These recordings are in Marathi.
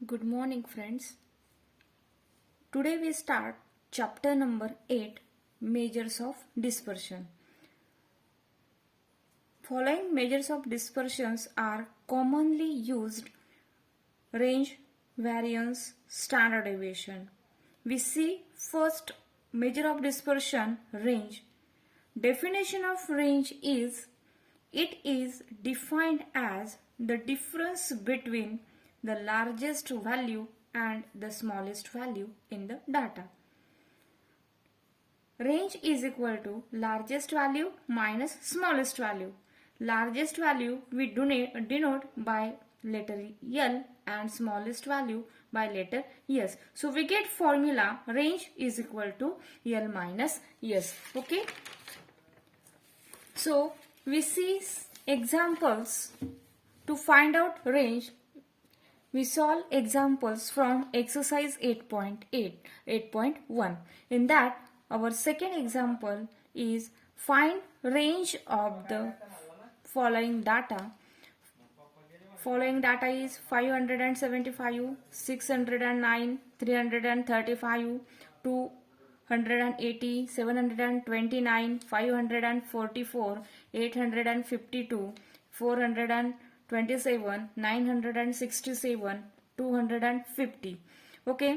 Good morning, friends. Today we start chapter number 8, Measures of Dispersion. Following measures of dispersions are commonly used: range, variance, standard deviation. We see first measure of dispersion, range. Definition of range is: it is defined as the difference between the largest value and the smallest value in the data. Range is equal to largest value minus smallest value. Largest value we denote by letter L and smallest value by letter S. So we get formula range is equal to L minus S. Okay. So we see examples to find out range. We solve examples from exercise 8.1. In that, our second example is find range of the following data. Following data is 575, 609, 335, 280, 729, 544, 852, 427, 967, 250. Okay,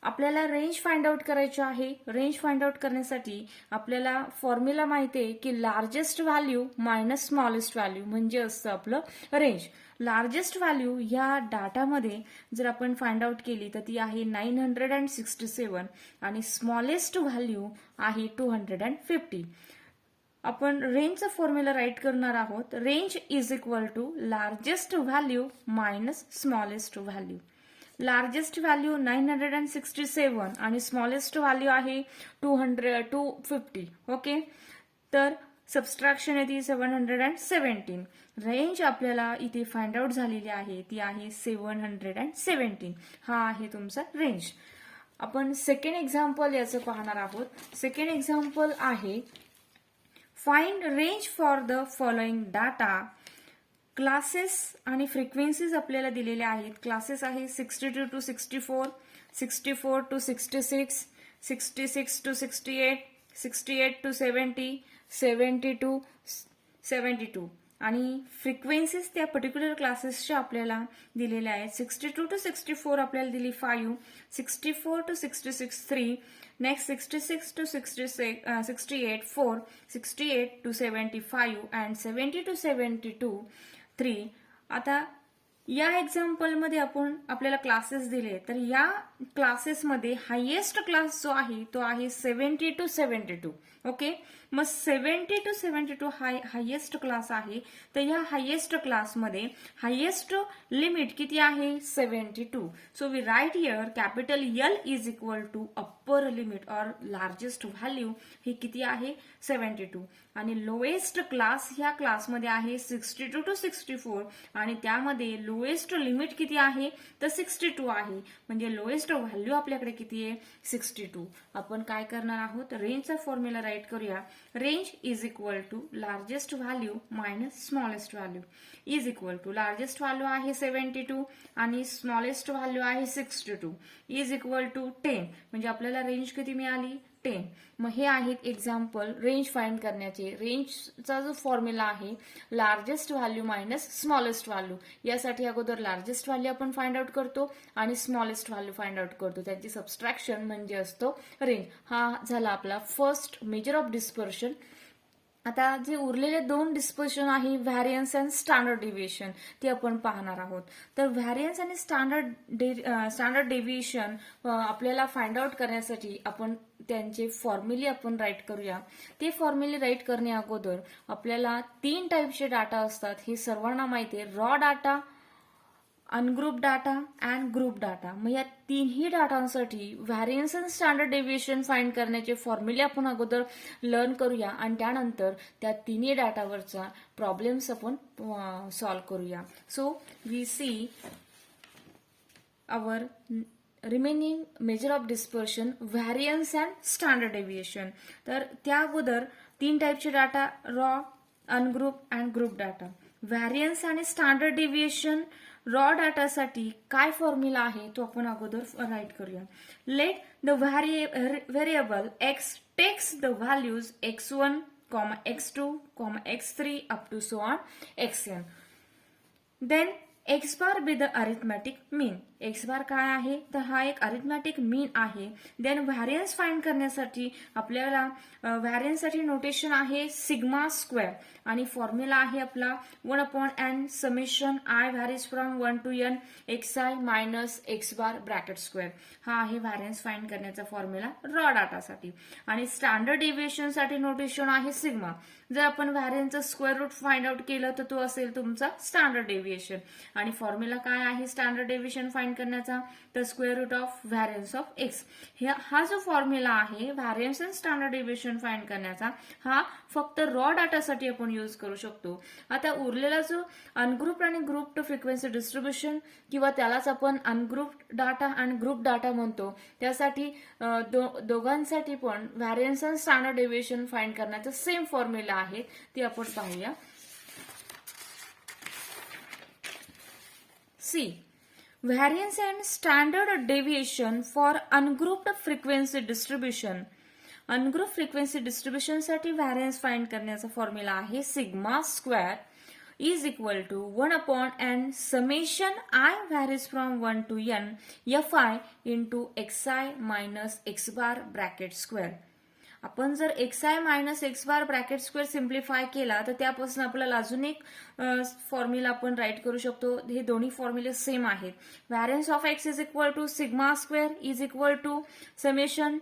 आपल्याला रेंज फाइंड आउट करायची आहे. रेंज फाइंड आउट करण्यासाठी आपल्याला फॉर्म्युला माहिती आहे की largest value minus smallest value म्हणजे असतं आपलं रेंज. लार्जेस्ट व्हॅल्यू या डाटामध्ये जर आपण फाइंड आउट केली तर ती आहे 967 आणि स्मॉलेस्ट व्हॅल्यू आहे 250. आपण रेंजचा फॉर्म्युला राईट करणार आहोत. Range is equal to largest value minus smallest value. Largest value 967 आणि स्मॉलेस्ट व्हॅल्यू आहे 250. ओके, तर सबस्ट्रॅक्शन येते 717. रेंज आपल्याला इथे फाइंड आउट झालेली आहे ती आहे 717. हा आहे तुमचा रेंज. आपण सेकंड एक्झाम्पल याचं पाहणार आहोत. सेकंड एक्झाम्पल आहे find range for the following data. Classes आणि फ्रिक्वेन्सीज आपल्याला दिलेल्या आहेत. क्लासेस आहे 62 to 64, 64 to 66, 66 to 68, 68 to 70, 70 to 72 आणि फ्रिक्वेन्सीज त्या पर्टिक्युलर क्लासेसच्या आपल्याला दिलेल्या आहेत. 62 to 64 आपल्याला दिली 5, 64 to 66 3, next 66 to 68 4, 68 to 75 and 70 to 72 3. आता या एक्झाम्पल मध्ये आपल्याला क्लासेस दिले तर या क्लासेसमध्ये हायेस्ट क्लास जो आहे तो आहे 70 to 72. ओके, मग 70 to 72 हायेस्ट क्लास आहे. तर या हायेस्ट क्लासमध्ये हायेस्ट लिमिट किती आहे 72. So we write here capital L is equal to upper limit or largest value ही किती आहे 72 आणि लोएस्ट क्लास ह्या क्लासमध्ये आहे 62 to 64 आणि त्यामध्ये लोएस्ट लिमिट किती आहे तर 62 आहे. म्हणजे लोएस्ट व्हॅल्यू आपल्याकडे किती आहे 62. आपण काय करणार आहोत रेंजचा फॉर्म्युला राईट करूया. Range is equal to largest value minus smallest value is equal to largest value आहे 72 आणि स्मॉलेस्ट व्हॅल्यू आहे 62 इज इक्वल टू 10. म्हणजे आपल्याला रेंज किती मिळाली 10. मग हे आहेत एक्झाम्पल रेंज फाइंड करण्याचे. रेंजचा जो फॉर्म्युला आहे largest value minus smallest value. यासाठी अगोदर लार्जेस्ट व्हॅल्यू आपण फाइंड आउट करतो आणि स्मॉलेस्ट व्हॅल्यू फाइंड आउट करतो. त्यांची सबस्ट्रॅक्शन म्हणजे असतो रेंज. हा झाला आपला फर्स्ट मेजर ऑफ डिस्पर्शन. आता जे उरलेले दोन डिस्पर्शन आहे व्हॅरियन्स अँड स्टँडर्ड डेव्हिएशन ते आपण पाहणार आहोत. तर व्हॅरियन्स आणि स्टँडर्ड डेव्हिएशन आपल्याला फाइंड आउट करण्यासाठी आपण त्यांचे फॉर्म्युले आपण राईट करूया. ते फॉर्म्युले राईट करण्या अगोदर आपल्याला 3 टाईपचे डाटा असतात हे सर्वांना माहिती आहे. Raw data, ungroup data and group data. मग या तिन्ही डाटांसाठी variance and standard deviation find करण्याचे फॉर्म्युले आपण अगोदर लर्न करूया आणि त्यानंतर त्या तिन्ही डाटावरचा प्रॉब्लेम्स आपण सॉल्व्ह करूया. So we see our remaining measure of dispersion variance and standard deviation. तर त्या अगोदर 3 टाईपचे data raw, ungroup and group data. Variance आणि स्टँडर्ड डेव्हिएशन रॉ डाटासाठी काय फॉर्म्युला आहे तो आपण अगोदर राईट करूया. Let the variable x takes the values x1, x2, x3 up to so on xn. Then x bar be the arithmetic mean. x bar काय आहे तर हा एक अरिथमॅटिक मीन आहे. देन व्हॅरियन्स फाइंड करण्यासाठी आपल्याला व्हॅरियन्ससाठी नोटेशन आहे सिग्मा स्क्वेअर आणि फॉर्म्युला आहे आपला 1/n summation i varies from 1 to n xi minus x bar bracket square. हा आहे व्हॅरियन्स फाइंड करण्याचा फॉर्म्युला रॉ डाटासाठी. आणि स्टँडर्ड डेव्हिएशन साठी नोटेशन आहे सिग्मा. जर आपण व्हॅरियन्सचं स्क्वेअर रूट फाइंड आउट केलं तर तो असेल तुमचा स्टँडर्ड डेव्हिएशन. आणि फॉर्म्युला काय आहे स्टँडर्ड डेव्हिएशन फाइंड करण्याचा तर square root of variance of X. हा जो फॉर्म्युला आहे variance and standard deviation find करण्याचा हा फक्त रॉ डाटासाठी आपण यूज करू शकतो. आता उरलेला जो अनग्रुप्ड आणि ग्रुप्ड फ्रिक्वेन्सी डिस्ट्रीब्युशन किंवा त्यालाच आपण अनग्रुप्ड डाटा आणि ग्रुप डाटा म्हणतो त्यासाठी दोघांसाठी पण variance and standard deviation find करण्याचा सेम फॉर्म्युला आहे ते आपण पाहूया. See variance and standard deviation for ungrouped frequency distribution. Ungroup frequency distribution साठी व्हॅरियन्स फाइंड करण्याचा फॉर्म्युला आहे sigma square is equal to 1/n summation i varies from 1 to n fi into xi minus x bar bracket square. आपण जर xi minus x bar bracket square simplify केला तर त्यापासून आपल्याला अजून एक फॉर्म्युला आपण राईट करू शकतो. हे दोन्ही फॉर्म्युले सेम आहेत. Variance of x is equal to sigma square is equal to summation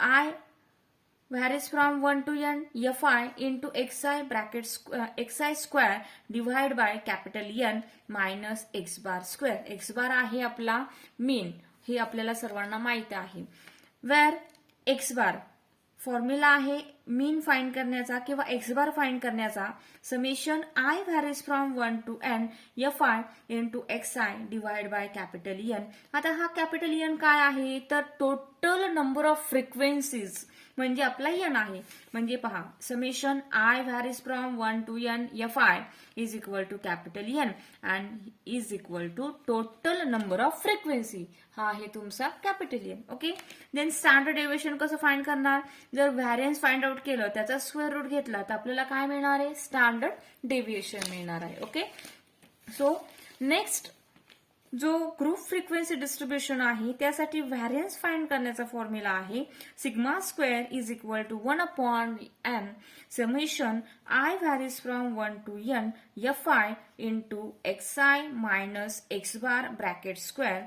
i varies from 1 to n fi into xi bracket xi square divide by capital N minus x bar square. x bar आहे आपला मीन हे आपल्याला सर्वांना माहित आहे. वेअर x बार फॉर्म्युला आहे मीन फाइंड करण्याचा किंवा एक्स बार फाइंड करण्याचा summation i varies from 1 to n fi into xi divide by capital N. आता हा कॅपिटल N काय आहे तर टोटल नंबर ऑफ फ्रिक्वेन्सीज म्हणजे आपला n आहे. म्हणजे पहा summation i varies from 1 to n fi is equal to capital N and is equal to total number of frequency. हा आहे तुमचा capital N. Okay. Then standard deviation कसं फाइंड करणार जर व्हॅरियन्स फाइंड आउट केलं त्याचा स्क्वेअर रूट घेतला तर आपल्याला काय मिळणार आहे स्टँडर्ड डेव्हिएशन मिळणार आहे. ओके. सो नेक्स्ट जो ग्रुप फ्रिक्वेन्सी डिस्ट्रीब्युशन आहे त्यासाठी व्हॅरियन्स फाइंड करण्याचा फॉर्म्युला आहे sigma square is equal to 1/n summation i varies from 1 to n fi into xi minus x bar bracket square.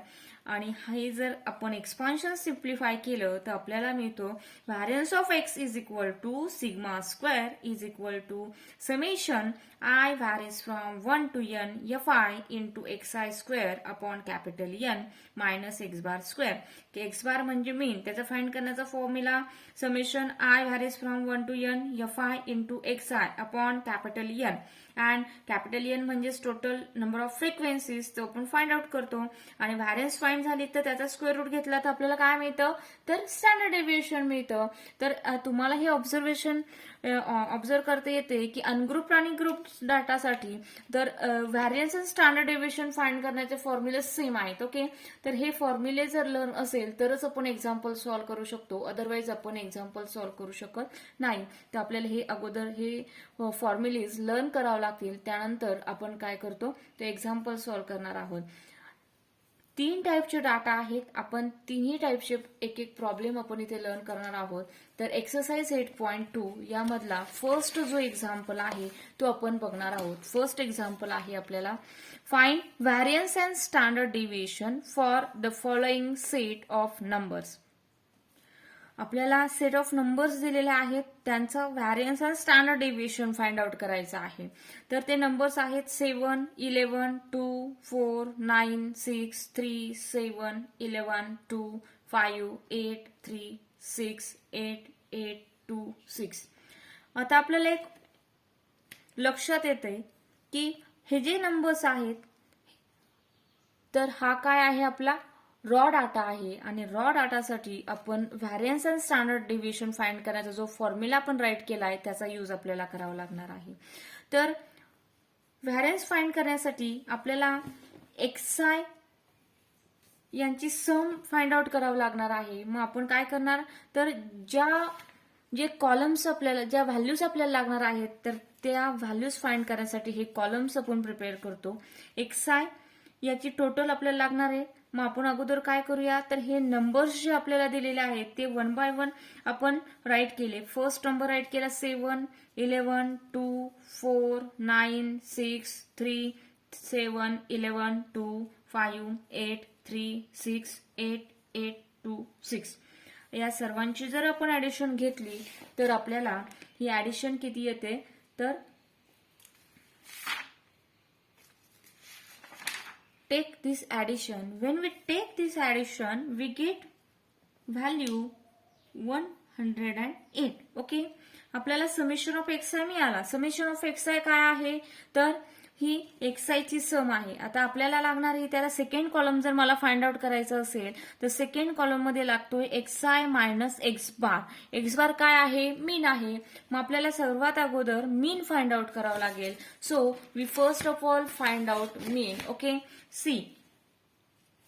आणि हे जर आपण एक्सपान्शन सिम्प्लिफाय केलं तर आपल्याला मिळतो variance of x is equal to sigma square is equal to summation i varies from 1 to n fi into xi square upon capital N minus x bar square. x bar म्हणजे मीन त्याचा फाइंड करण्याचा formula summation i varies from 1 to n fi into xi upon capital N and capital N म्हणजे टोटल नंबर ऑफ फ्रिक्वेन्सीज तो आपण फाइंड आउट करतो. आणि व्हॅरियन्स फाइंड झाली तर त्याचा स्क्वेअर रूट घेतला तर आपल्याला काय मिळतं तर स्टँडर्ड डेव्हिएशन मिळतं. तर तुम्हाला हे ऑब्झर्व करता येते की अनग्रुप आणि ग्रुप डाटासाठी तर व्हॅरियन्स आणि स्टँडर्ड डेव्हिएशन फाइंड करण्याचे फॉर्म्युले सेम आहेत. ओके. तर हे फॉर्म्युले जर लर्न असेल तरच आपण एक्झाम्पल सॉल्व्ह करू शकतो. अदरवाईज आपण एक्झाम्पल सॉल्व्ह करू शकत नाही. तर आपल्याला हे अगोदर हे फॉर्म्युलेज लर्न करावं लागतील. त्यानंतर आपण काय करतो ते एक्झाम्पल सॉल्व्ह करणार आहोत. 3 टाईपचे डाटा आहेत. आपण तिन्ही टाईपचे एक एक प्रॉब्लेम आपण इथे लर्न करणार आहोत. तर एक्सरसाइज 8.2 यामधला फर्स्ट जो एक्झाम्पल आहे तो आपण बघणार आहोत. फर्स्ट एक्झाम्पल आहे आपल्याला find variance and standard deviation for the following set of numbers. आपल्याला सेट ऑफ नंबर्स दिलेले आहेत त्यांचा व्हॅरियन्स आणि स्टँडर्ड डेव्हिएशन फाइंड आउट करायचं आहे. तर ते नंबर्स आहेत 7, 11, 2, 4, 9, 6, 3, 7, 11, 2, 5, 8, 3, 6, 8, 8, 2, 6. आता आपल्याला एक लक्षात येते की हे जे नंबर्स आहेत तर हा काय आहे आपला रॉ डाटा आहे. आणि रॉ डाटासाठी आपण variance and standard deviation find करण्याचा जो फॉर्म्युला आपण राईट केला आहे त्याचा यूज आपल्याला करावा लागणार आहे. तर व्हॅरियन्स फाइंड करण्यासाठी आपल्याला XI यांची सम फाइंड आउट करावं लागणार आहे. मग आपण काय करणार, तर जे कॉलम्स आपल्याला, ज्या व्हॅल्यूज आपल्याला लागणार आहेत, तर त्या व्हॅल्यूज फाइंड करण्यासाठी हे कॉलम्स आपण प्रिपेअर करतो. XI याची टोटल आपल्याला लागणार आहे. मग आपण अगोदर काय करूया, तर हे नंबर्स जे आपल्याला दिलेले आहेत ते वन बाय वन आपण राईट केले. फर्स्ट नंबर राईट केला 7, 11, 2, 4, 9, 6, 3, 7, 11, 2, 5, 8, 3, 6, 8, 8, 2, 6. या सर्वांची जर आपण ऍडिशन घेतली तर आपल्याला ही ऍडिशन किती येते, तर take this addition. When we take this addition, we get value 108. Okay, आपल्याला समेशन ऑफ XI मिळाला. समेशन ऑफ XI काय आहे, तर ही XI ची सम आहे. आता आपल्याला लागणार आहे, त्याला सेकंड कॉलम जर मला फाइंड आउट करायचं असेल तर सेकंड कॉलम मध्ये लागतोय XI मायनस X बार. X बार काय आहे, मीन आहे. मग आपल्याला सर्वात अगोदर मीन फाइंड आउट करावं लागेल. So we first of all find out mean. Okay, see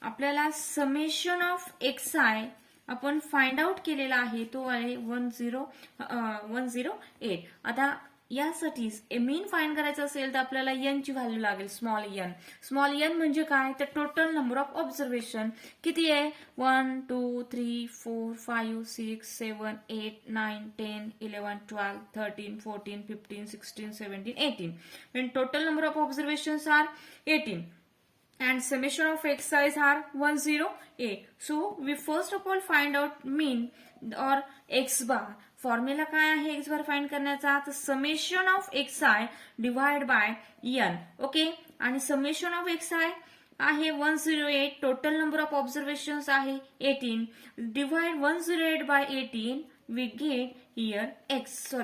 आपल्याला समेशन ऑफ XI आपण फाइंड आउट केलेला आहे, तो आहे 108. आता यासाठी मीन फाइंड करायचं असेल तर आपल्याला n ची व्हॅल्यू लागेल, स्मॉल n. स्मॉल n म्हणजे काय, तर टोटल नंबर ऑफ ऑब्झर्वेशन किती आहे, 1, 2, 3, 4, 5, 6, 7, 8, 9, 10, 11, 12, 13, 14, 15, 16, 17, 18. And total number of observations are 18. And summation of XI's are 108. So we first of all find out mean or X bar. Formula काय आहे X बार फाइंड करण्याचा, तर summation of XI divide by n. Okay, आणि समेशन ऑफ XI आहे 108. टोटल नंबर ऑफ ऑब्झर्वेशन्स आहे 18. Divide 108 by 18 we get here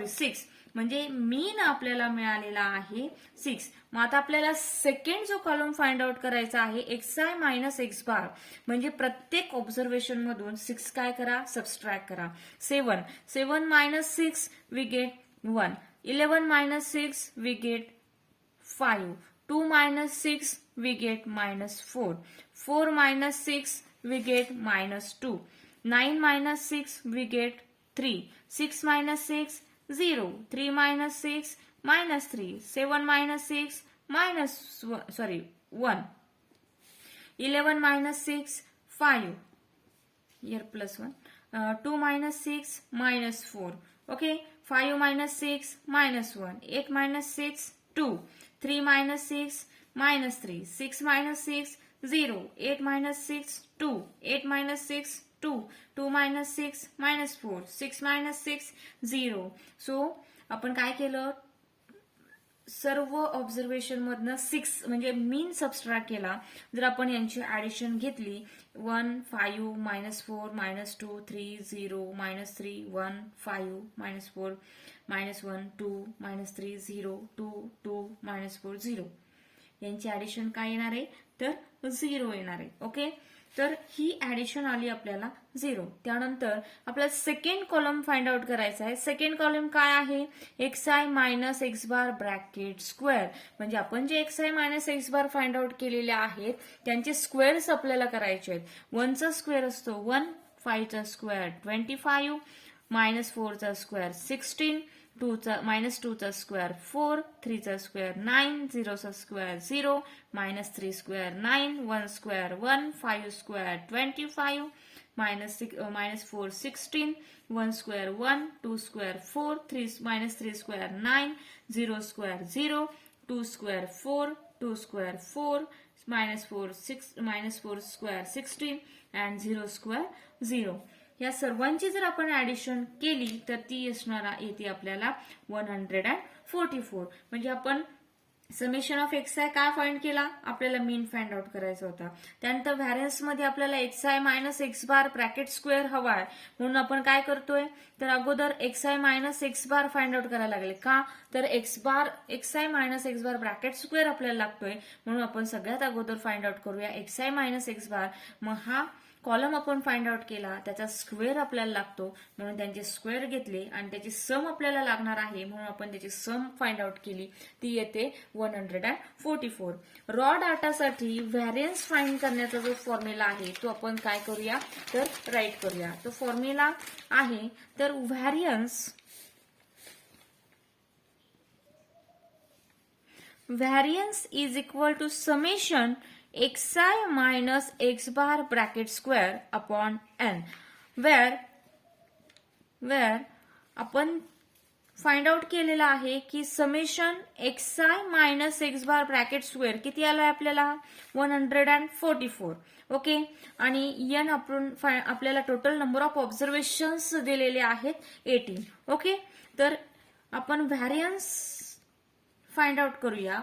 6. म्हणजे मीन आपल्याला मिळालेला आहे 6. मग आता आपल्याला सेकंड जो कॉलम फाइंड आउट करायचा आहे XI मायनस X बार. म्हणजे प्रत्येक ऑब्झर्वेशन मधून 6 काय करा, सबस्ट्रॅक्ट करा. 7 minus 6 we get 1. 11 minus 6 we get 5. 2 minus 6 we get minus 4. 4 minus 6 we get minus 2. 9 minus 6 we get 3. 6 minus 6 0. 3 minus 6 minus 3. 7 minus 6 minus 1. 11 minus 6 5. Here plus 1. 2 minus 6 minus 4. Okay. 5 minus 6 minus 1. 8 minus 6 2. 3 minus 6 minus 3. 6 minus 6 0. 8 minus 6 2. 8 minus 6 2. 2 minus 6 minus 4. 6 minus 6 0. So आपण काय केलं, सर्व ऑब्झर्वेशन मधनं 6 म्हणजे मीन सबस्ट्रॅक्ट केला. जर आपण यांची ऍडिशन घेतली 1 5 minus 4 minus 2 3 0 minus 3 1 5 minus 4 minus 1 2 minus 3 0 2 2 minus 4 0. यांची ऍडिशन काय येणार आहे, तर 0 येणार आहे. ओके, तर ही ऍडिशन आली आपल्याला 0. त्यानंतर आपल्याला सेकंड कॉलम फाइंड आउट करायचा आहे. सेकंड कॉलम काय आहे, XI minus X bar bracket square. म्हणजे आपण जे XI minus X bar find out केलेले आहेत त्यांचे स्क्वेअर्स आपल्याला करायचे आहेत. 1 चा स्क्वेअर असतो 1, 5 चा स्क्वेअर 25, मायनस 4 चा स्क्वेअर 16, मायनस 2 चा स्क्वेअर 4, 3 चा स्क्वेअर 9, 0 चा square 0, minus 3 square 9, 1 square 1, 5 square 25, minus 4 16, 1 square 1, 2 square 4, minus 3 square 9, 0 square 0, 2 square 4, 2 square 4, minus 4 square 16 and 0 square 0. या सर्वांची जर आपण ऍडिशन केली तर ती येते आपल्याला 144. म्हणजे आपण समेशन ऑफ XI काय फाइंड केला, आपल्याला मीन फाइंड आउट करायचा होता. त्यानंतर व्हॅरियन्स मध्ये आपल्याला XI minus X bar bracket square हवा आहे. म्हणून आपण काय करतोय, तर अगोदर XI minus X bar find out करायला लागले. का, तर xi minus x bar bracket square आपल्याला लागतोय, म्हणून आपण सगळ्यात अगोदर फाइंड आउट करूया xi मायनस x बार. मग हा कॉलम आपण फाइंड आउट केला, त्याचा स्क्वेअर आपल्याला लागतो, म्हणून त्यांचे स्क्वेअर घेतले आणि त्याची सम आपल्याला लागणार आहे, म्हणून आपण त्याची सम फाइंड आउट केली, ती येते 144. रॉ डाटासाठी व्हॅरियन्स फाइंड करण्याचा जो फॉर्म्युला आहे तो आपण काय करूया तर राईट करूया. तो फॉर्म्युला आहे तर variance is equal to summation xi minus x bar bracket square upon n, where आपण फाइंड आउट केलेला आहे की summation xi minus x bar bracket square किती आलाय आपल्याला 144. ओके, आणि n आपण आपल्याला टोटल नंबर ऑफ ऑब्झर्वेशन्स दिलेले आहेत 18. ओके, तर आपण व्हॅरियन्स फाइंड आउट करूया.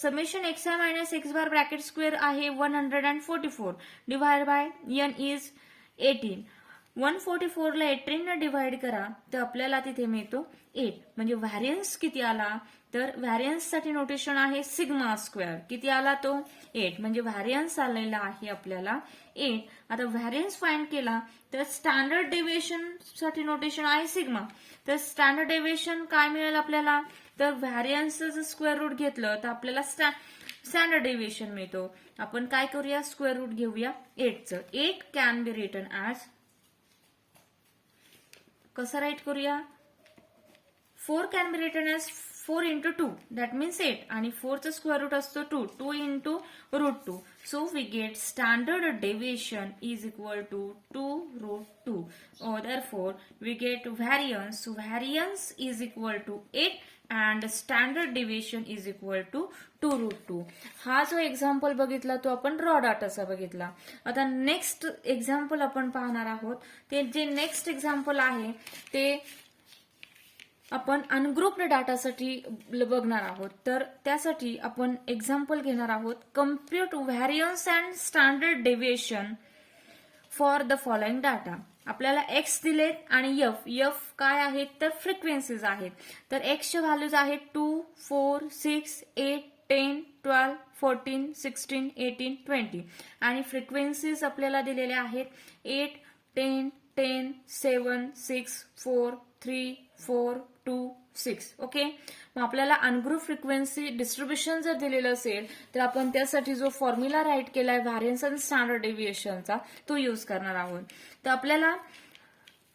Summation xi minus x bar bracket square आहे 144 डिवाइड बाय n इज 18. 144 ला 18 ने डिवाइड करा तर आपल्याला तिथे मिळतो 8. म्हणजे व्हॅरियन्स किती आला तर व्हॅरियन्स साठी नोटेशन आहे सिग्मा स्क्वेअर. किती आला तो 8. म्हणजे व्हॅरियन्स आलेला आहे आपल्याला 8. आता व्हॅरियन्स फाइंड केला तर स्टँडर्ड डेव्हिएशन साठी नोटेशन आहे सिग्मा. तर स्टँडर्ड डेव्हिएशन काय मिळेल आपल्याला तर व्हॅरियन्सचं स्क्वेअर रूट घेतलं तर आपल्याला स्टँडर्ड डेव्हिएशन मिळतो. आपण काय करूया स्क्वेअर रूट घेऊया 8चं. 8 कॅन बी रिटन ॲज, कसं राईट करूया 4 can be written as 4 into 2 that means 8 आणि 4 चा स्क्वेअर रूट असतो 2. 2 into root 2. So we get standard deviation is equal to 2 root 2. Therefore we get variance. So variance is equal to 8 and standard deviation is equal to 2 root 2. हा जो एक्झाम्पल बघितला तो आपण रॉ डाटाचा बघितला. आता नेक्स्ट एक्झाम्पल आपण पाहणार आहोत. ते जे नेक्स्ट एक्झाम्पल आहे ते आपण अनग्रुप्ड डाटासाठी बघणार आहोत. तर त्यासाठी आपण एक्झाम्पल घेणार आहोत. Compute variance and standard deviation for the following data. आपल्याला एक्स दिलेत आणि एफ काय आहेत तर फ्रिक्वेन्सीज आहेत. तर एक्सच्या व्हॅल्यूज आहेत 2, 4, 6, 8, 10, 12, 14, 16, 18, 20 आणि फ्रिक्वेन्सीज आपल्याला दिलेल्या आहेत 8, 10, 10, 7, 6, 4, 3, 4, 2, 6. ओके, मग आपल्याला अनग्रुप फ्रिक्वेन्सी डिस्ट्रीब्युशन जर दिलेलं असेल तर आपण त्यासाठी जो फॉर्म्युला राईट केलाय व्हॅरियन्स आणि स्टँडर्ड डेव्हिएशनचा तो यूज करणार आहोत. तर आपल्याला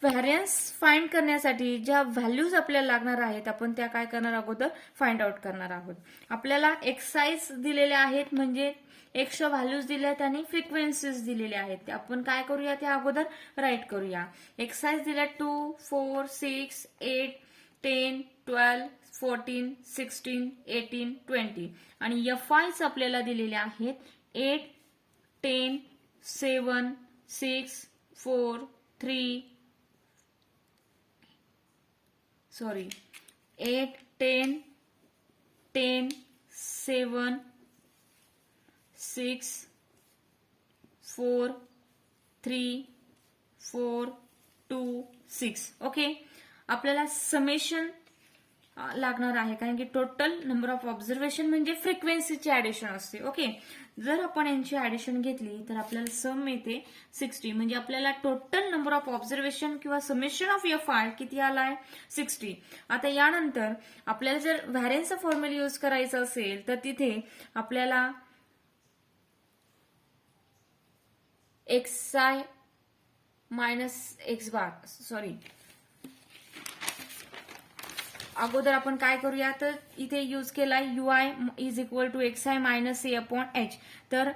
व्हॅरियन्स फाइंड करण्यासाठी ज्या व्हॅल्यूज आपल्याला लागणार आहेत आपण त्या काय करणार अगोदर फाइंड आउट करणार आहोत. आपल्याला एक्साइज दिलेल्या आहेत म्हणजे एक्सच्या व्हॅल्यूज दिल्या आहेत आणि फ्रिक्वेन्सीज दिलेल्या आहेत. ते आपण काय करूया ते अगोदर राईट करूया. एक्साइज दिल्या 2, 4, 6, 8, 10, 12, 14, 16, 18, 20 आणि एफआयच आपल्याला दिलेले आहेत 8, 10, 7, 6, 4, 3 8, 10, 10, 7, 6, 4, 3, 4, 2, 6. ओके, आपल्याला समेशन लागणार आहे कारण की टोटल नंबर ऑफ ऑब्झर्वेशन म्हणजे फ्रिक्वेन्सीची ऍडिशन असते. ओके, जर आपण यांची ऍडिशन घेतली तर आपल्याला सम मिळते 60. म्हणजे आपल्याला टोटल नंबर ऑफ ऑब्झर्वेशन किंवा समेशन ऑफ एफ आय किती आलाय 60. आता यानंतर आपल्याला जर व्हॅरियन्सचा फॉर्म्युला यूज करायचा असेल तर तिथे आपल्याला xi मायनस एक्स बार अगोदर आपण काय करूया तर इथे यूज केलाय UI is equal to xi minus a upon h. तर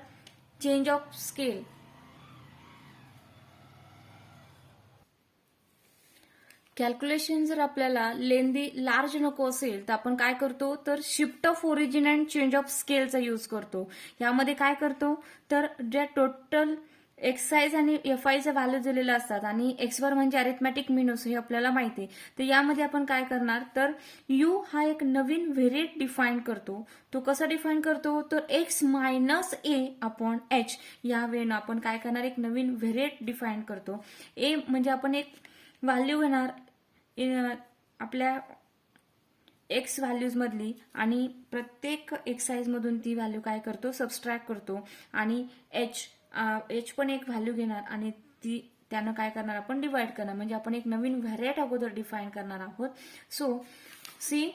चेंज ऑफ स्केल कॅल्क्युलेशन जर आपल्याला लेंदी लार्ज नको असेल तर आपण काय करतो तर shift of origin and change of स्केलचा यूज करतो. यामध्ये काय करतो तर ज्या टोटल एक्साइज आणि एफ आयचे व्हॅल्यू दिलेले असतात आणि एक्स बार म्हणजे अरिथमॅटिक मीन हे आपल्याला माहिती आहे. तर यामध्ये आपण काय करणार तर यू हा एक नवीन व्हेरिएट डिफाईन करतो. तो कसा डिफाईन करतो तर एक्स मायनस ए अपॉन एच या वेळेनं आपण काय करणार एक नवीन व्हेरिएट डिफाईन करतो. ए म्हणजे आपण एक व्हॅल्यू घेणार आपल्या एक्स व्हॅल्यूज मधली आणि प्रत्येक एक्सरसाइज मधून ती व्हॅल्यू काय करतो, सबस्ट्रॅक्ट करतो आणि एच पण एक व्हॅल्यू घेणार आणि ती त्यानं काय करणार, आपण डिवाइड करणार. म्हणजे आपण एक नवीन व्हॅरिएट अगोदर डिफाईन करणार आहोत. सो सी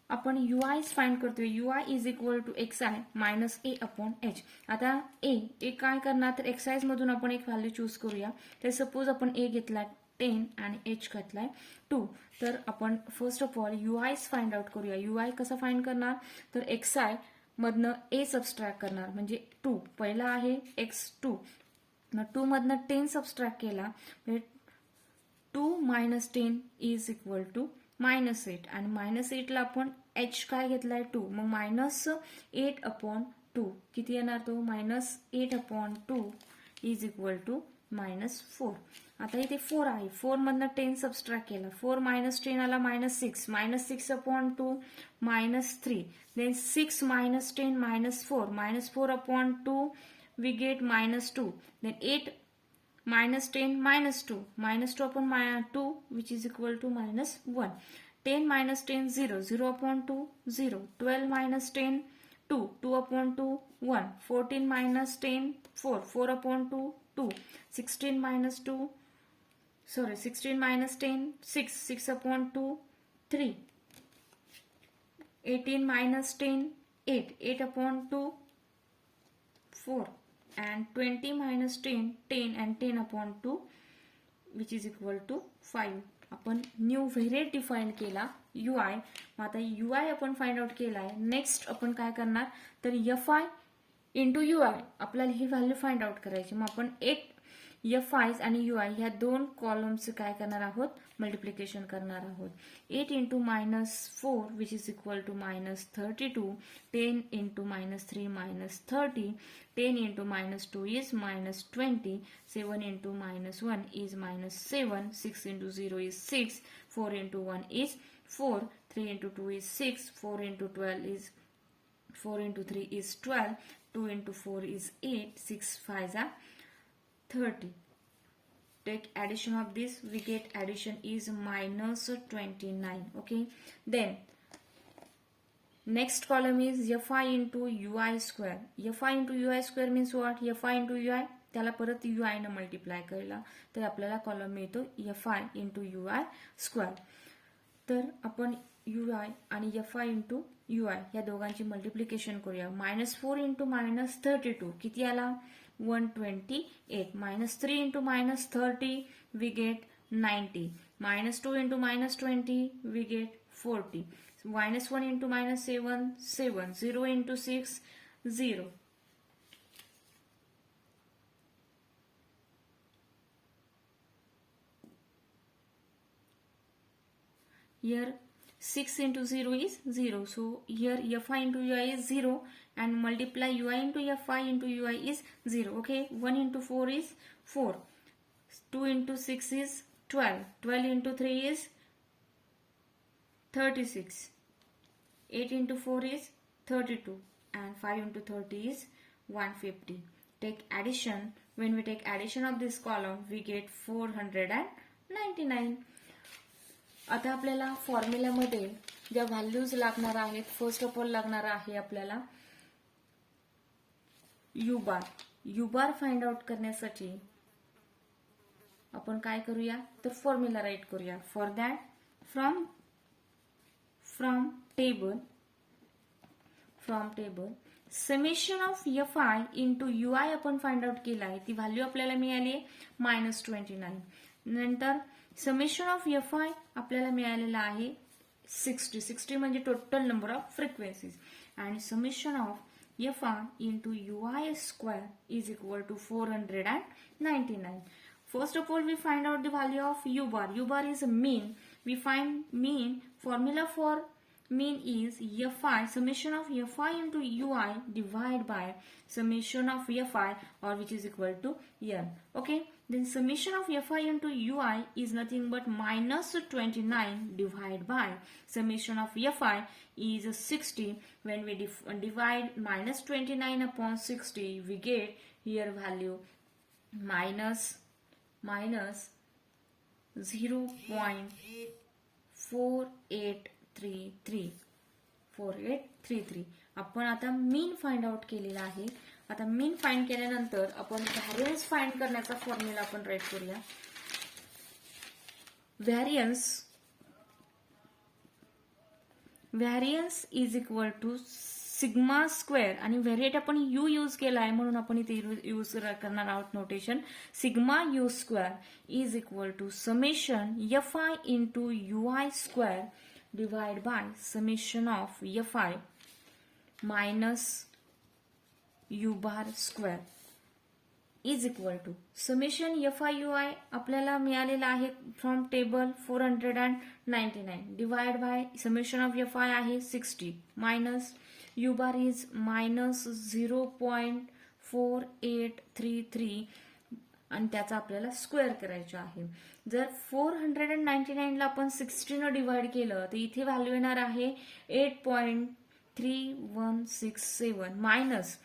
आपण UI फाइंड करतोय. UI is equal to XI minus A upon H. आता ए काय करणार, तर एक्सरसाइज मधून आपण एक व्हॅल्यू चूज करूया. तर सपोज आपण A घेतलाय 10 आणि H घेतलाय 2. तर आपण first of all UI find out करूया. UI कसं फाइंड करणार, तर XI मधनं A सबस्ट्रॅक्ट करणार. म्हणजे 2 पहिला आहे X2, मग 2 मधनं 10 सबस्ट्रॅक्ट केला म्हणजे 2 मायनस 10 इज इक्वल टू -8 आणि -8 ला आपण H काय घेतलाय 2, मग -8 अपॉन 2 किती येणार, तो -8 अपॉन 2 इज इक्वल टू -4. आता इथे 4 आहे, 4 मधनं 10 सबस्ट्रॅक्ट केला, 4 मायनस 10 आला -6, -6 upon 2 -3, then 6 minus 10 -4, -4 upon 2 we get -2, then 8 minus 10 -2 upon 2 which is equal to -1, 10 minus 10 0, 0 upon 2 0, 12 minus 10 2, 2 upon 2 1, 14 minus 10 4, 4 upon 2 2, 16 minus 10 6, 6 upon 2 3, 18 minus 10 8, 8 upon 2 4, and 20 minus 10 10 and 10 upon 2 which is equal to 5. आपण न्यू व्हेरिएट डिफाइन केला UI. मग आता UI आपण फाइंड आउट केलाय. नेक्स्ट आपण काय करणार, तर FI इंटू UI आपल्याला ही व्हॅल्यू फाइंड आउट करायची. मग आपण FIs आणि UI ह्या दोन कॉलमचं काय करणार आहोत, मल्टिप्लिकेशन करणार आहोत. 8 into -4 which is equal to -32, 10 into -3 -30, 10 into -2 is -20, 7 into -1 is -7, 6 into 0 is 6, 4 into 1 is 4, 3 into 2 is 6, 4 into 3 is 12, 2 into 4 is 8, 6 5s are 30. Take addition of this, we get addition is -29. Okay, then next column is FI into UI square. FI into UI square means what? FI into UI त्याला परत UI ने मल्टिप्लाय केला तर आपल्याला कॉलम मिळतो FI into UI square. तर आपण UI आणि FI into UI या दोघांची मल्टिप्लिकेशन करूया. -4 into -32 किती आला, 128, -3 into -30 we get 90, -2 into -20 we get 40, -1 into -7 7, 0 into 6 0. Here 6 into 0 is 0, so here FI into UI is 0 and multiply UI into FI into UI is 0. Okay, 1 into 4 is 4, 2 into 6 is 12, 12 into 3 is 36, 8 into 4 is 32 and 5 into 30 is 150. Take addition. When we take addition of this column we get 499. आता आपल्याला फॉर्म्युलामध्ये ज्या व्हॅल्यूज लागणार आहेत, फर्स्ट ऑफ ऑल लागणार आहे आपल्याला U बार फाइंड आउट करण्यासाठी आपण काय करूया, तर फॉर्म्युला राईट करूया. For that from table summation of FI into UI आपण फाइंड आउट केला आहे, ती व्हॅल्यू आपल्याला मिळाली आहे -29. नंतर समेशन ऑफ FI आपल्याला मिळालेला आहे 60 म्हणजे टोटल नंबर ऑफ फ्रिक्वेन्सीज, आणि summation of FI into UI square is equal to 499. First of all, we find out the value of U bar. U bar is a mean. We find mean. Formula for mean is FI, summation of FI into UI divided by summation of FI, or which is equal to N. Okay. Then summation of FI into UI is nothing but -29 divided by summation of FI is 60. When we divide -29 upon 60, we get here value minus 0.483 4833 आपण आता मीन फाइंड आउट केलेला आहे. आता मीन फाइंड केल्यानंतर आपण व्हॅरियन्स फाइंड करण्याचा फॉर्म्युला आपण राईट करूया. Variance is equal to sigma square आणि व्हेरिएट आपण यू यूज केला आहे म्हणून आपण इथे यूज करणार आहोत notation. Sigma U square is equal to summation F I into U I square divide by summation of F I minus U bar square is equal to summation F I U I आपल्याला मिळालेला आहे from table 499 divide by summation of F I आहे 60 minus U bar is minus 0.4833 आणि त्याचा आपल्याला स्क्वेअर करायचा आहे. जर 499 ला आपण 60 न डिवाइड केलं तर इथे व्हॅल्यू येणार आहे 8.3167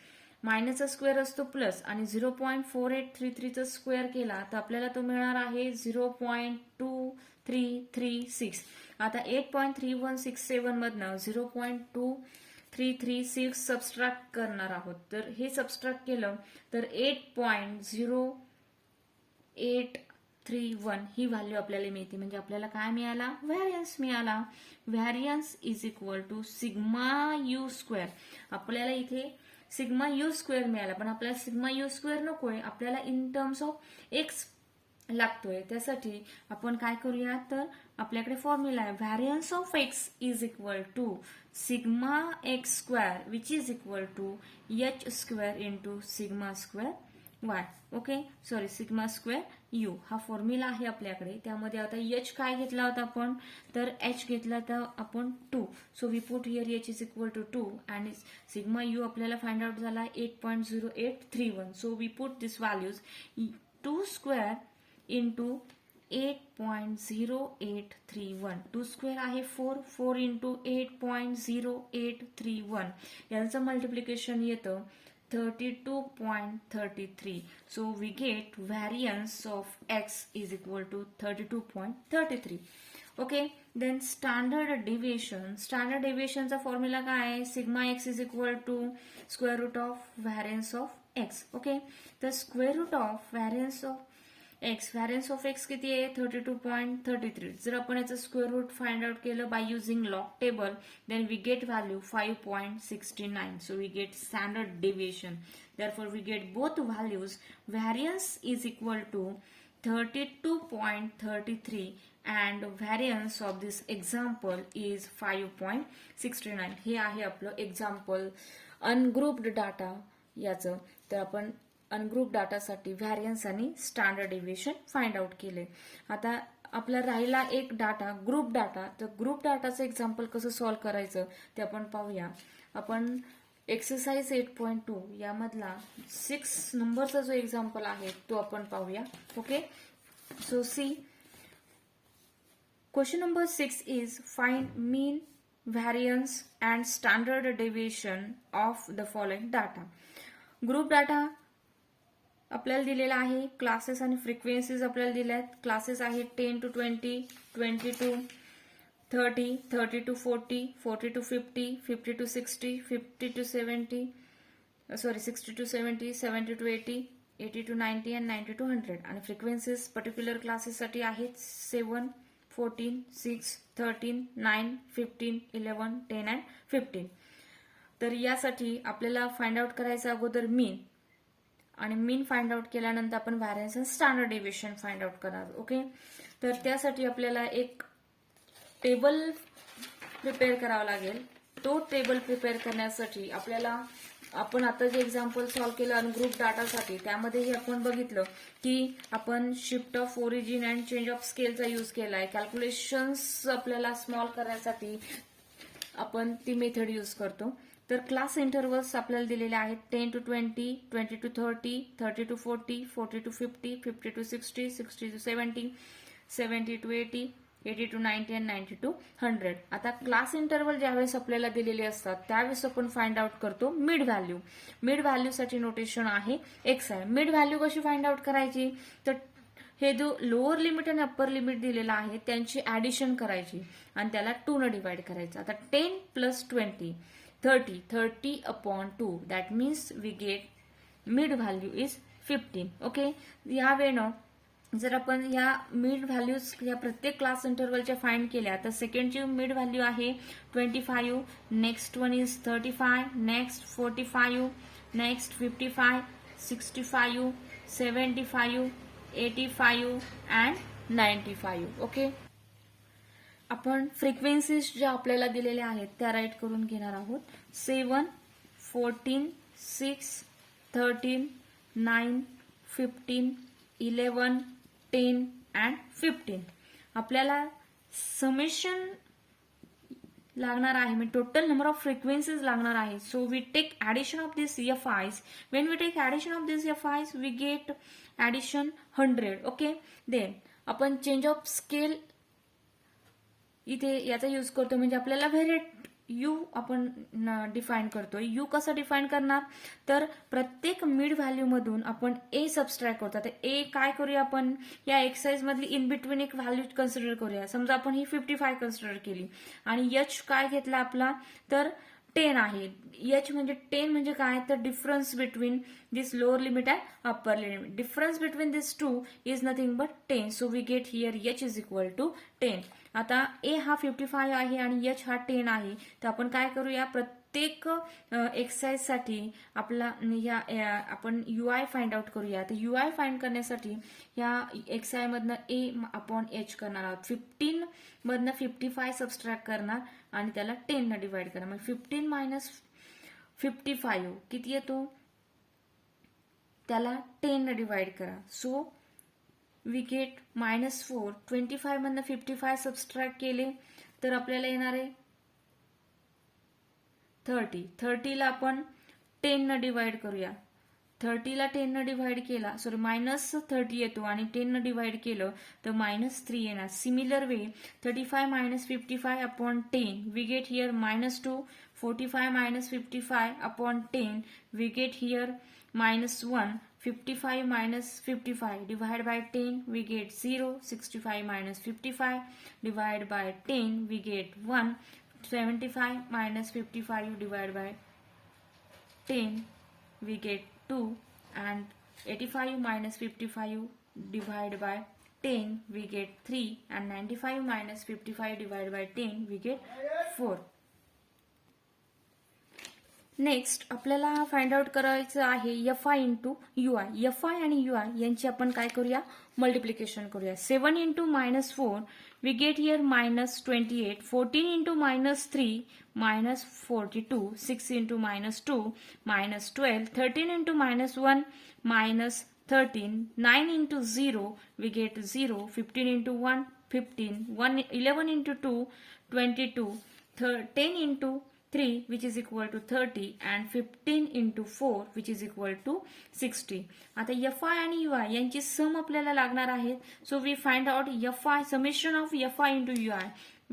मायनसचा स्क्वेअर असतो प्लस आणि 0.4833 चा स्क्वेअर केला तर आपल्याला तो मिळणार आहे 0.2336. आता 8.3167 मधनं 0.2336 सबस्ट्रॅक्ट करणार आहोत. तर हे सबस्ट्रॅक्ट केलं तर 8.0831 ही व्हॅल्यू आपल्याला मिळते. म्हणजे आपल्याला काय मिळाला? व्हॅरियन्स मिळाला. Variance is equal to sigma U square. आपल्याला इथे सिग्मा यू स्क्वेअर मिळाला पण आपल्याला सिग्मा यू स्क्वेअर नकोय, आपल्याला इन टर्म्स ऑफ एक्स लागतोय. त्यासाठी आपण काय करूया तर आपल्याकडे फॉर्म्युला आहे variance of X is equal to sigma X square which is equal to H square into sigma square Y. Okay sorry sigma square U हा फॉर्म्युला आहे आपल्याकडे. त्यामध्ये आता एच काय घेतला होता आपण तर एच घेतला होता आपण 2. So we put here H is equal to 2 आणि सिग्मा यू आपल्याला फाइंड आउट झाला 8.0831. So we put this values 2 square into 8.0831. 2 square आहे 4 इंटू 8.0831 यांचं मल्टिप्लिकेशन येतं 32.33. So we get variance of x is equal to 32.33. Okay, then standard deviation. Standard deviation चा फॉर्म्युला काय आहे? Sigma x is equal to square root of variance of x. Okay, तर square root of variance of x किती आहे 32.33. जर आपण याचं स्क्वेअर रूट फाइंड आउट केलं by using log table then we get value 5.69. So we get standard deviation. therefore we get both values. Variance is equal to 32.33 and variance of this example is 5.69. हे आहे आपलं एक्झाम्पल अनग्रुप्ड डाटा याचं. तर आपण अनग्रुप डाटासाठी व्हॅरियन्स आणि स्टँडर्ड डेविएशन फाइंड आउट केले. आता आपला राहिला एक डाटा ग्रुप डाटा. तर ग्रुप डाटाचं एक्झाम्पल कसं सॉल्व्ह करायचं ते आपण पाहूया. आपण एक्सरसाइज 8.2 यामधला 6 नंबरचा जो एक्झाम्पल आहे तो आपण पाहूया. Okay so see question number 6 is find mean variance and standard deviation of the following data. Group data आपल्याला दिलेला आहे. क्लासेस आणि फ्रिक्वेन्सीज आपल्याला दिल्या आहेत. क्लासेस आहेत 10 to 20, 20 to 30, 30 to 40, 40 to 50, 50 to 60, 50 to 70, 60 to 70, 70 to 80, 80 to 90 and 90 to 100. आणि फ्रिक्वेन्सीज पर्टिक्युलर क्लासेससाठी आहेत 7, 14, 6, 13, 9, 15, 11, 10 and 15. तर यासाठी आपल्याला फाइंड आउट करायचं अगोदर मीन आणि मीन फाइंड आउट केल्यानंतर आपण व्हॅरियन्स आणि स्टँडर्ड डेविएशन फाइंड आउट करणार. ओके तर त्यासाठी आपल्याला एक टेबल प्रिपेअर करावा लागेल. तो टेबल प्रिपेअर करण्यासाठी आपल्याला आपण आता जे एक्झाम्पल सॉल्व्ह केलं अनग्रुप डाटासाठी त्यामध्येही आपण बघितलं की आपण shift of origin and change of स्केलचा यूज केला आहे. कॅल्क्युलेशन्स आपल्याला स्मॉल करण्यासाठी आपण ती मेथड यूज करतो. तर क्लास इंटरवल्स आपल्याला दिलेले आहेत 10 to 20, 20 to 30, 30 to 40, 40 to 50, 50 to 60, 60 to 70, 70 to 80, 80 to 90 and 90 to 100. आता क्लास इंटरवल ज्यावेळेस आपल्याला दिलेले असतात त्यावेळेस आपण फाइंड आउट करतो मिड व्हॅल्यू. मिड व्हॅल्यूसाठी नोटेशन आहे एक्स आहे. मिड व्हॅल्यू कशी फाइंड आउट करायची तर हे जो लोअर लिमिट आणि अप्पर लिमिट दिलेला आहे त्यांची ऍडिशन करायची आणि त्याला 2 ने डिवाइड करायचं. आता 10 plus 20 30 upon 2 that means we get mid value is 15. Okay, या वेळेनं जर आपण या मिड व्हॅल्यूज या प्रत्येक क्लास इंटरवलच्या फाइंड केल्या तर सेकंडची मिड व्हॅल्यू आहे 25, next one is 35, next 45, next 55, 65, 75, 85 and 95. Okay, आपण फ्रिक्वेन्सीज ज्या आपल्याला दिलेल्या आहेत त्या राईट करून घेणार आहोत. 7, 14, 6, 13, 9, 15, 11, 10 अँड 15. आपल्याला समेशन लागणार आहे, म्हणजे टोटल नंबर ऑफ फ्रिक्वेन्सीज लागणार आहे. So we take addition of this FIs. When we take addition of this FIs we get addition 100. Okay, then आपण चेंज ऑफ स्केल इथे याचा यूज करतो, म्हणजे आपल्याला व्हेरिएट यू आपण डिफाईन करतोय. यू कसा डिफाईन करणार तर प्रत्येक मिड व्हॅल्यू मधून आपण ए सबस्ट्रॅक्ट करतो. तर ए काय करूया आपण या एक्सरसाइज मधली इन बिटवीन एक व्हॅल्यू कन्सिडर करूया. समजा आपण ही 55 कन्सिडर केली आणि एच काय घेतला आपला तर 10 आहे. एच म्हणजे 10 म्हणजे काय तर difference between this lower limit and upper limit. Difference between this two is nothing but 10. So we get here H is equal to 10. आता ए हा 55 आहे आणि एच हा 10 आहे. तर आपण काय करूया प्रत्येक एक्सरसाइज साठी आपला आपण UI फाइंड आउट करूया. तर UI फाइंड करण्यासाठी या एक्सरसाइज मधनं ए अपॉन एच करणार आहोत. 15 मधनं 55 सबस्ट्रॅक्ट करणार आणि त्याला 10 ने डिवाइड करणार. मग 15 मायनस 55 किती येतो त्याला 10 ने डिवाइड करा. So we gate -4. 25 मधनं 55 सबस्ट्रॅक्ट केले तर आपल्याला येणार आहे 30. 30 ला आपण 10 ने डिवाइड करूया. 30 ला 10 ने डिवाइड केला -30 येतो आणि 10 ने डिवाइड केलं तर -3 येणार. Similar way 35 minus 55 upon 10 we get here -2. 45 minus 55 upon 10 we get here -1. 55 minus 55 divided by 10 we get 0. 65 minus 55 divided by 10 we get 1. 75 minus 55 divided by 10 we get 2 and 85 minus 55 divided by 10 we get 3 and 95 minus 55 divided by 10 we get 4. Next आपल्याला फाइंड आउट करायचं आहे FI इंटू UI. FI आणि UI यांची आपण काय करूया मल्टिप्लिकेशन करूया. 7 into -4 we get here -28. 14 into -3 -42. 6 into -2 -12. 13 into -1 -13. 9 into 0 we get 0. 15 into 1 15. 11 into 2 22. 10 into 3 which is equal to 30 and 15 into 4 which is equal to 60. आता FI आणि UI यांची सम आपल्याला लागणार आहे. So we find out FI summation of FI into UI.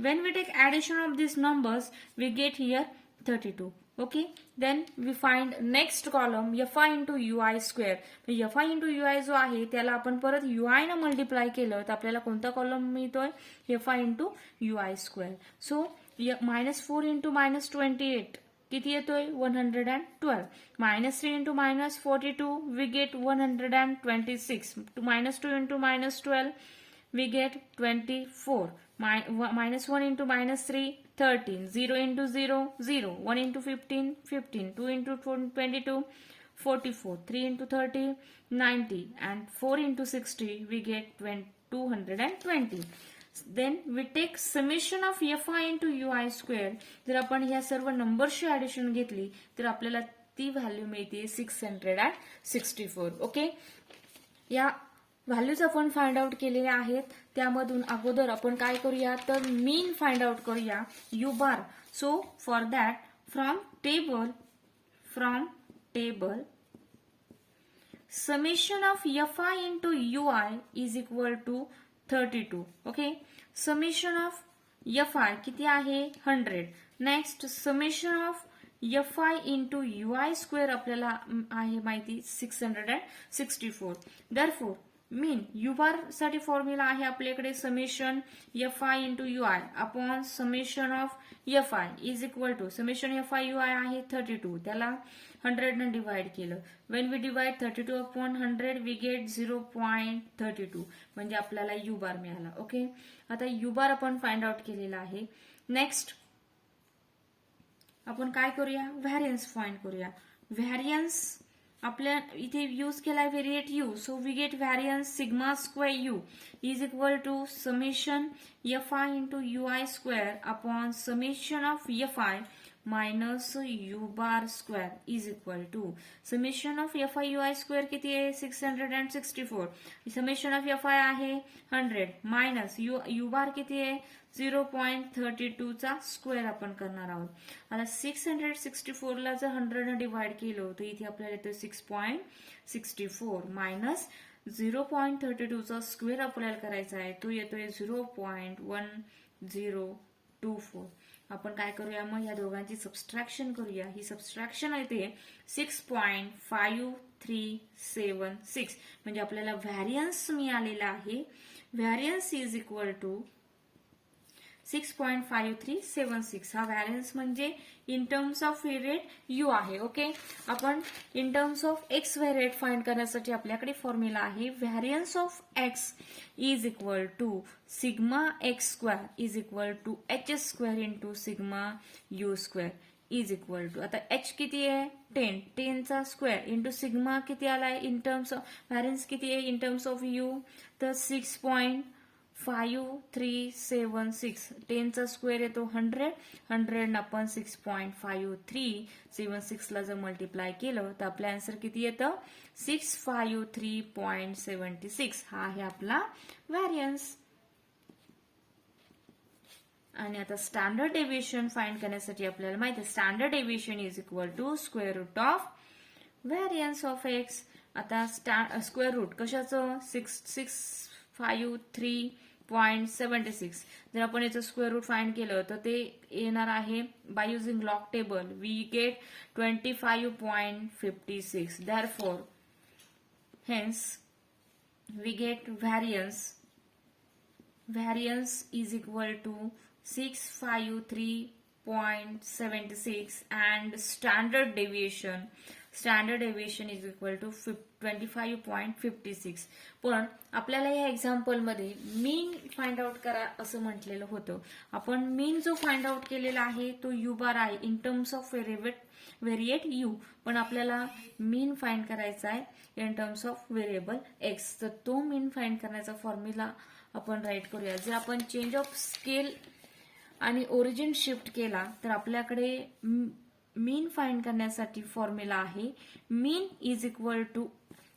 When we take addition of these numbers we get here 32. Okay, then we find next column FI into UI square. FI into UI जो आहे त्याला आपण परत UI ने मल्टिप्लाय केलं तर आपल्याला कोणता कॉलम मिळतोय FI into UI square. So -4 into -28 किती येतोय 112. -3 into -42 we get 126. -2 into -12 we get 24. -1 into -3 13. 0 into 0 0. 1 into 15 15. 2 into 22 44. 3 into 30 90 and 4 into 60 we get 220. Then we take summation of FI into UI square. जर आपण ह्या सर्व नंबरची ऍडिशन घेतली तर आपल्याला ती व्हॅल्यू मिळते 664. ओके, या व्हॅल्यूज आपण फाइंड आउट केलेल्या आहेत. त्यामधून अगोदर आपण काय करूया तर मीन फाइंड आउट करूया U bar. So for that from table summation of FI into UI is equal to 32. Okay, summation of FI किती आहे 100. Next summation of FI into UI square आपल्याला आहे माहिती 664. Therefore मीन यू बार साठी फॉर्म्युला आहे आपल्याकडे summation F I into U I upon summation of F I is equal to summation F I U I आहे 32, त्याला 100 ने डिवाइड केलं. When we divide 32 upon 100 we get 0.32 म्हणजे आपल्याला यू बार मिळाला. ओके, आता यू बार आपण फाइंड आउट केलेला आहे. नेक्स्ट आपण काय करूया, व्हॅरियन्स फाइंड करूया. व्हॅरियन्स आपल्या इथे यूज केलाय variate U, so we get variance sigma square U is equal to summation F I into U I square upon summation of F I minus U bar square is equal to summation of F I U I square किती आहे 664, समेशन ऑफ एफ आय आहे 100 मायनस यू बार किती आहे 0.32 चा स्क्वेअर आपण करणार आहोत. आता 664 ला जर 100 ने डिवाइड केलं तर इथे आपल्याला येतो 6.64 मायनस 0.32 चा स्क्वेअर आपल्याला करायचा आहे, तो येतोय 0.1024. आपण काय करूया मग, या दोघांची सबस्ट्रॅक्शन करूया. ही सबस्ट्रॅक्शन येते 6.5376 म्हणजे आपल्याला व्हॅरियन्स मिळालेला आहे. Variance is equal to 6.5376. हा व्हॅरियन्स म्हणजे in terms of variate U आहे. ओके, आपण in terms of X variate find करण्यासाठी आपल्याकडे फॉर्म्युला आहे variance of X is equal to sigma X square is equal to H square into sigma U square is equal to, आता एच किती आहे 10 चा स्क्वेअर इंटू सिग्मा किती आलाय इन टर्म्स ऑफ व्हॅरियन्स किती आहे इन टर्म्स ऑफ यू तर 6.5376. 10 चा स्क्वेअर येतो 100 आपण 6.5376 ला जर मल्टिप्लाय केलं तर आपलं आन्सर किती येतं 653.76. हा आहे आपला व्हॅरियन्स. आणि आता स्टँडर्ड डेव्हिएशन फाइंड करण्यासाठी आपल्याला माहिती आहे standard deviation is equal to square root of variance of X. आता स्क्वेअर रूट कशाचं 653.76. जर आपण याचं स्क्वेअर रूट फाइंड केलं तर ते येणार आहे by using log table we get 25.56. therefore hence we get variance is equal to 653.76 and standard deviation is equal to 25.56. पण आपल्याला या एक्झाम्पल मध्ये मीन फाइंड आउट करा असं म्हटलेलं होतं. आपण मीन जो फाइंड आउट केलेला आहे तो यू बार आहे in terms of variate U, पण आपल्याला मीन फाइंड करायचा आहे in terms of variable X. तर तो मीन फाइंड करण्याचा फॉर्म्युला आपण राईट करूया. जर आपण चेंज ऑफ स्केल आणि ओरिजिन शिफ्ट केला तर आपल्याकडे मीन फाइंड करण्यासाठी फॉर्म्युला आहे mean is equal to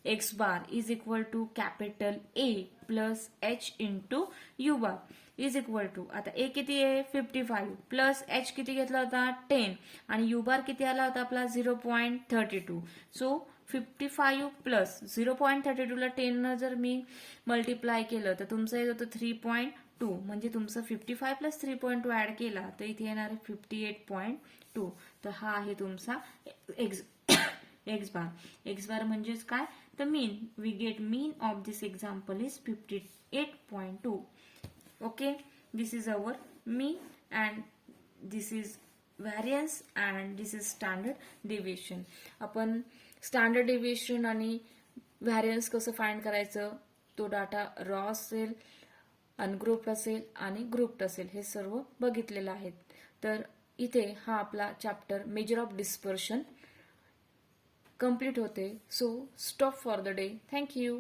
X bar is equal to capital A plus H into U bar is equal to, आता ए किती आहे 55 प्लस एच किती घेतला होता 10 आणि यू बार किती आला होता आपला 0.32. सो 55 प्लस 0.32 ला 10 न जर मी मल्टिप्लाय केलं तर तुमचं येत होतं 3.2 म्हणजे तुमचं 55 प्लस 3.2 ऍड केला तर इथे येणार आहे 58.2. तर हा आहे तुमचा एक्स बार म्हणजेच काय तर mean. We get mean of this example is 58.2. Okay, this is our mean and this is variance and this is standard deviation. आपण स्टँडर्ड डेव्हिएशन आणि व्हॅरियन्स कसं फाइंड करायचं, तो डाटा रॉ असेल, अनग्रुप्ड असेल आणि ग्रुप्ड असेल हे सर्व बघितलेलं आहे. तर इथे हा आपला chapter measure of dispersion complete होते. So stop for the day. Thank you.